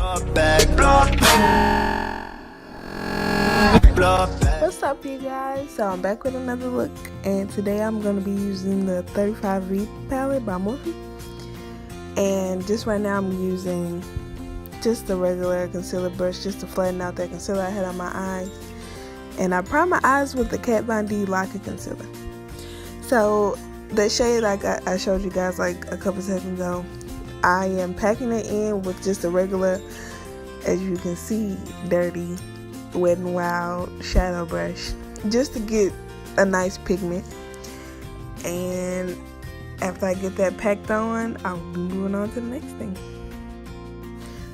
What's up, you guys? So I'm back with another look, and today I'm going to be using the 35V palette by Morphe. And just right now I'm using just the regular concealer brush just to flatten out that concealer I had on my eyes. And I primed my eyes with the Kat Von D Lock Concealer. So the shade I showed you guys like a couple seconds ago, I am packing it in with just a regular, as you can see, dirty Wet n Wild shadow brush just to get a nice pigment. And after I get that packed on, I'll be moving on to the next thing.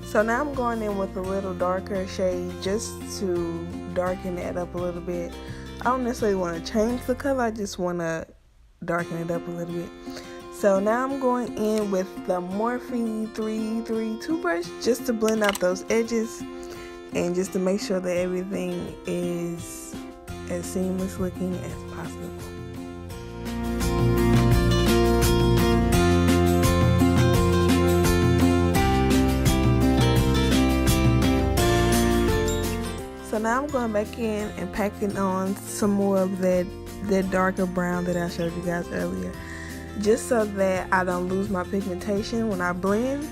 So now I'm going in with a little darker shade just to darken that up a little bit. I don't necessarily want to change the color, I just want to darken it up a little bit. So now I'm going in with the Morphe 332 brush just to blend out those edges and just to make sure that everything is as seamless looking as possible. So now I'm going back in and packing on some more of that darker brown that I showed you guys earlier, just so that I don't lose my pigmentation when I blend,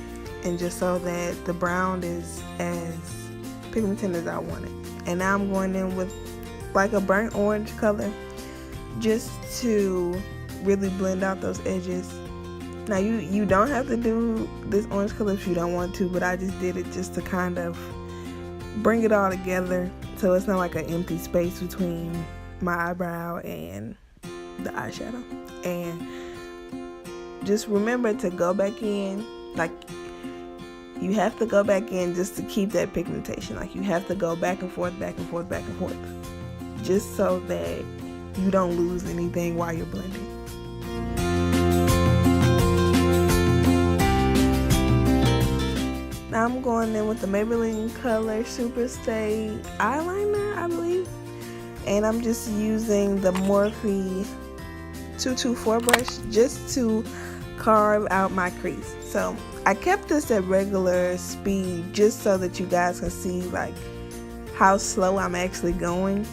and just so that the brown is as pigmented as I want it. And now I'm going in with like a burnt orange color just to really blend out those edges. Now you don't have to do this orange color if you don't want to, but I just did it just to kind of bring it all together so it's not like an empty space between my eyebrow and the eyeshadow. And just remember to go back in, like you have to go back in just to keep that pigmentation. Like you have to go back and forth, back and forth, back and forth, just so that you don't lose anything while you're blending. Now I'm going in with the Maybelline Color Super Stay eyeliner, I believe. And I'm just using the Morphe 224 brush just to carve out my crease. So I kept this at regular speed just so that you guys can see like how slow I'm actually going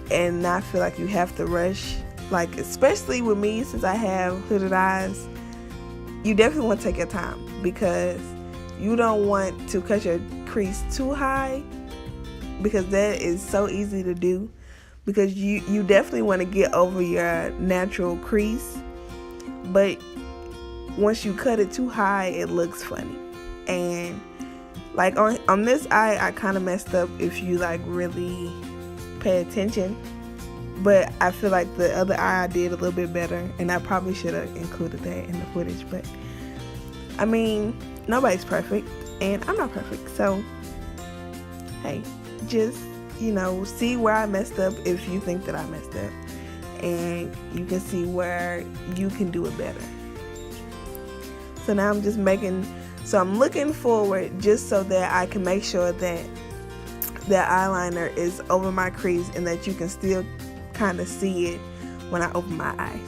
and not feel like you have to rush. Like especially with me, since I have hooded eyes, you definitely want to take your time because you don't want to cut your crease too high, because that is so easy to do, because you definitely want to get over your natural crease, but once you cut it too high it looks funny. And like on this eye I kind of messed up if you like really pay attention, but I feel like the other eye I did a little bit better, and I probably should have included that in the footage. But I mean, nobody's perfect and I'm not perfect, so hey, just see where I messed up if you think that I messed up, and you can see where you can do it better. So now I'm just I'm looking forward just so that I can make sure that the eyeliner is over my crease and that you can still kind of see it when I open my eyes.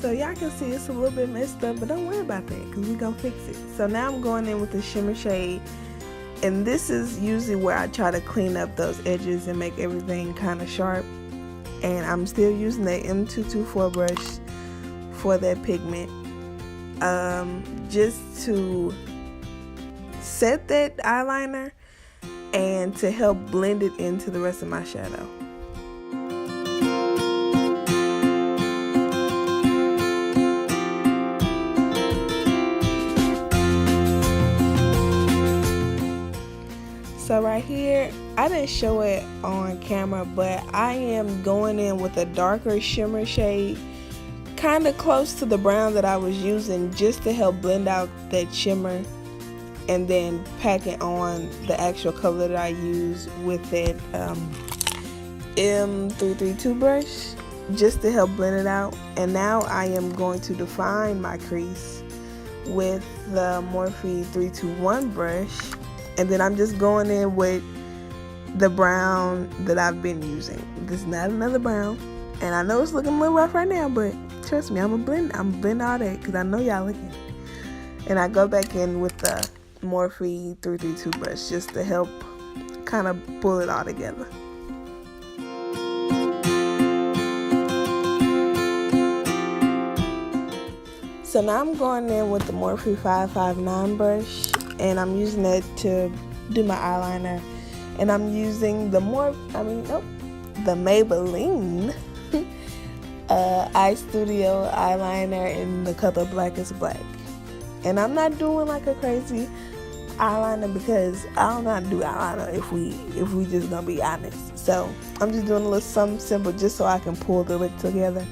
So y'all can see it's a little bit messed up, but don't worry about that because we're going to fix it. So now I'm going in with the shimmer shade, and this is usually where I try to clean up those edges and make everything kind of sharp. And I'm still using the M224 brush for that pigment, just to set that eyeliner and to help blend it into the rest of my shadow. So right here, I didn't show it on camera, but I am going in with a darker shimmer shade, kind of close to the brown that I was using, just to help blend out that shimmer, and then pack it on the actual color that I use with that M332 brush, just to help blend it out. And now I am going to define my crease with the Morphe 321 brush, and then I'm just going in with the brown that I've been using. This is not another brown, and I know it's looking a little rough right now, but trust me, I'm blend all that because I know y'all looking. And I go back in with the Morphe 332 brush just to help kind of pull it all together. So now I'm going in with the Morphe 559 brush, and I'm using it to do my eyeliner. And I'm using the Maybelline Eyestudio eyeliner in the color Blackest Black. And I'm not doing like a crazy eyeliner because I don't know how to do eyeliner if we just gonna be honest. So I'm just doing a little something simple just so I can pull the look together.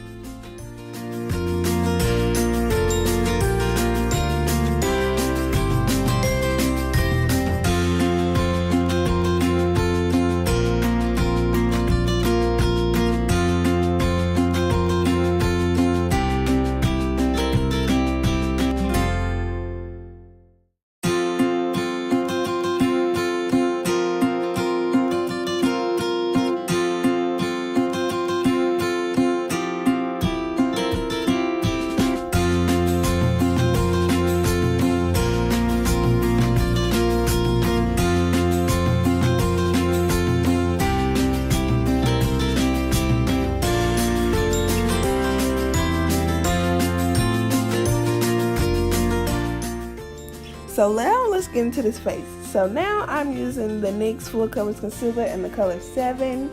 So now let's get into this face. So now I'm using the NYX Full Coverage Concealer in the color 7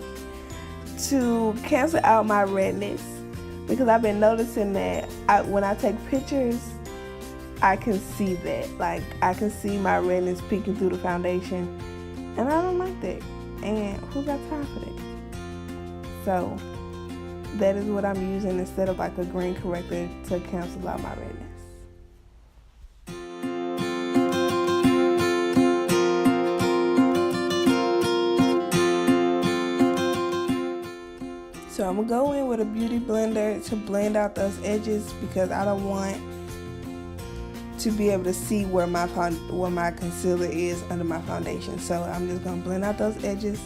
to cancel out my redness, because I've been noticing that when I take pictures, I can see that. Like, I can see my redness peeking through the foundation, and I don't like that. And who got time for that? So that is what I'm using instead of like a green corrector to cancel out my redness. So I'm gonna go in with a beauty blender to blend out those edges, because I don't want to be able to see where my concealer is under my foundation. So I'm just gonna blend out those edges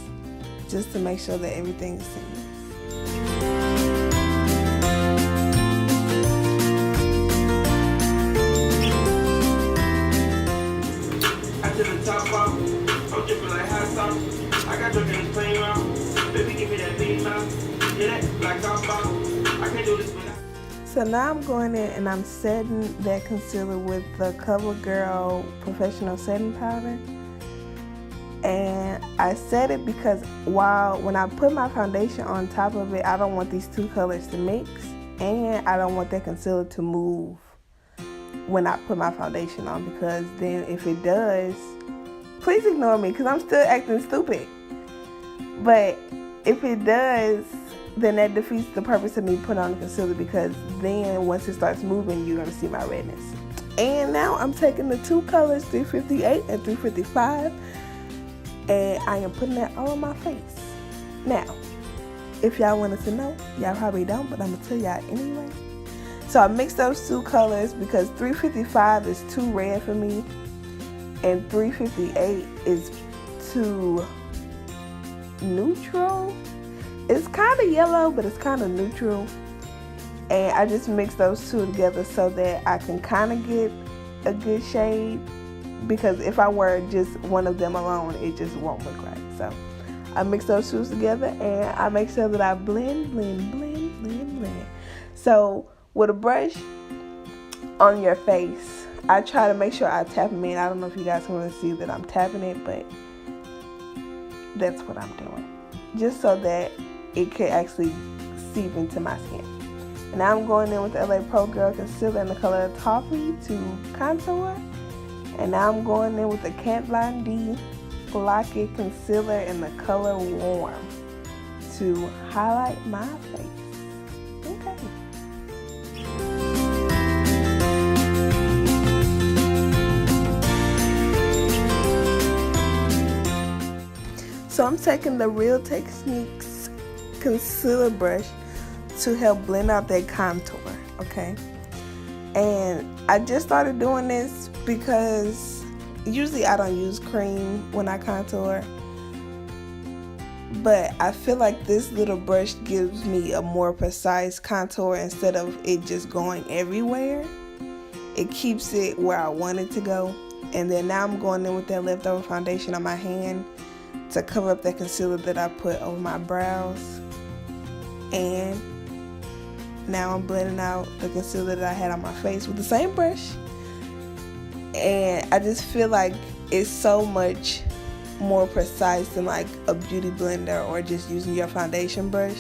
just to make sure that everything is seamless. After the top off, I'm dripping like hot sauce. I got drinking this plain round. Baby, give me that bean mouth. So now I'm going in and I'm setting that concealer with the CoverGirl Professional Setting Powder. And I set it because when I put my foundation on top of it, I don't want these two colors to mix, and I don't want that concealer to move when I put my foundation on, because then if it does, please ignore me because I'm still acting stupid. But if it does, then that defeats the purpose of me putting on the concealer, because then once it starts moving, you're going to see my redness. And now I'm taking the two colors, 358 and 355, and I am putting that all on my face. Now, if y'all wanted to know, y'all probably don't, but I'm going to tell y'all anyway. So I mixed those two colors because 355 is too red for me, and 358 is too neutral. It's kind of yellow, but it's kind of neutral. And I just mixed those two together so that I can kind of get a good shade, because if I were just one of them alone, it just won't look right. So I mix those two together and I make sure that I blend. So with a brush on your face, I try to make sure I tap them in. I don't know if you guys can really see that I'm tapping it, but that's what I'm doing, just so that it can actually seep into my skin. And now I'm going in with the LA Pro Girl Concealer in the color Toffee to contour. And now I'm going in with the Cat Von D Blackest concealer in the color Warm to highlight my face. Okay. So I'm taking the Real Techniques concealer brush to help blend out that contour, okay? And I just started doing this because usually I don't use cream when I contour, but I feel like this little brush gives me a more precise contour instead of it just going everywhere. It keeps it where I want it to go. And then now I'm going in with that leftover foundation on my hand to cover up that concealer that I put over my brows. And now I'm blending out the concealer that I had on my face with the same brush. And I just feel like it's so much more precise than like a beauty blender or just using your foundation brush.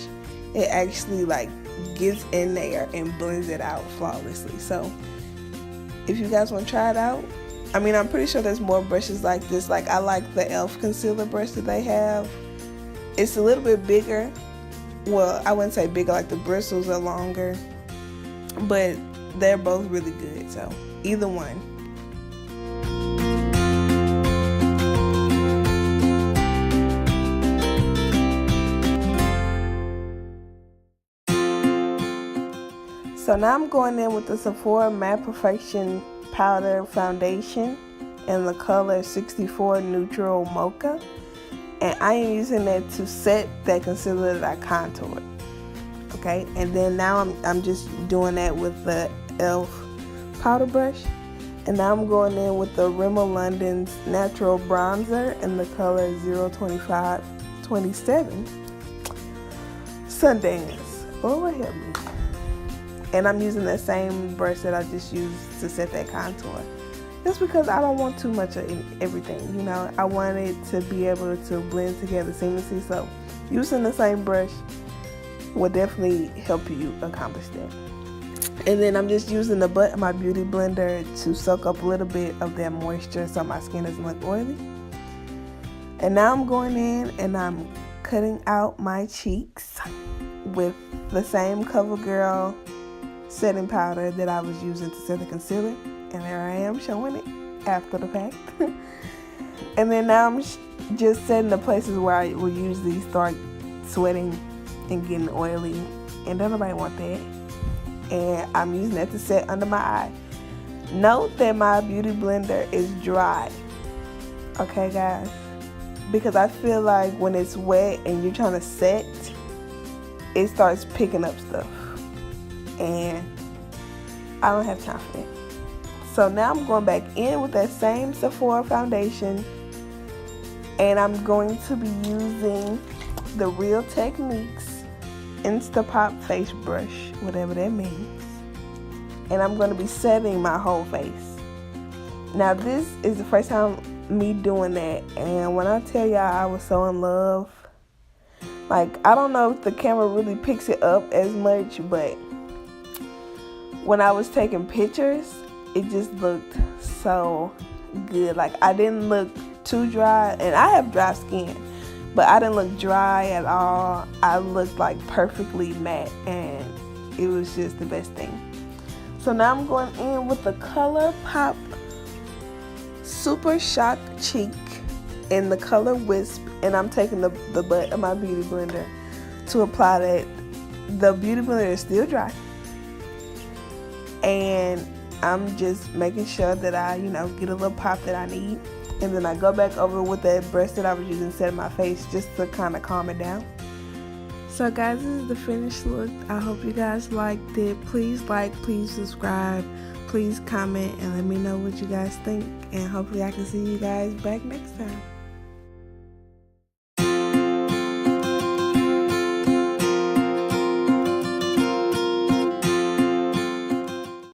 It actually like gets in there and blends it out flawlessly. So if you guys want to try it out, I mean, I'm pretty sure there's more brushes like this. Like, I like the e.l.f. concealer brush that they have. It's a little bit bigger. Well, I wouldn't say bigger, like the bristles are longer. But they're both really good, so either one. So now I'm going in with the Sephora Matte Perfection Powder Foundation in the color 64 Neutral Mocha, and I am using that to set that concealer that I contoured. Okay, and then now I'm just doing that with the e.l.f. powder brush, and now I'm going in with the Rimmel London's Natural Bronzer in the color 02527 Sundance. Lord help me. And I'm using that same brush that I just used to set that contour. Just because I don't want too much of everything, you know. I want it to be able to blend together seamlessly. So using the same brush will definitely help you accomplish that. And then I'm just using the butt of my beauty blender to soak up a little bit of that moisture so my skin doesn't look oily. And now I'm going in and I'm cutting out my cheeks with the same CoverGirl setting powder that I was using to set the concealer, and there I am showing it after the fact. And then now I'm just setting the places where I will usually start sweating and getting oily, and don't nobody want that. And I'm using that to set under my eye. Note that my beauty blender is dry, okay guys, because I feel like when it's wet and you're trying to set, it starts picking up stuff, and I don't have time for that. So now I'm going back in with that same Sephora foundation, and I'm going to be using the Real Techniques Instapop face brush, whatever that means, and I'm going to be setting my whole face. Now this is the first time me doing that, and when I tell y'all I was so in love, like, I don't know if the camera really picks it up as much, but when I was taking pictures, it just looked so good. Like, I didn't look too dry, and I have dry skin, but I didn't look dry at all. I looked like perfectly matte, and it was just the best thing. So now I'm going in with the ColourPop Super Shock Cheek in the color Wisp, and I'm taking the butt of my beauty blender to apply that. The beauty blender is still dry, and I'm just making sure that I, you know, get a little pop that I need. And then I go back over with that brush that I was using to set my face just to kind of calm it down. So guys, this is the finished look. I hope you guys liked it. Please like, please subscribe, please comment, and let me know what you guys think. And hopefully I can see you guys back next time.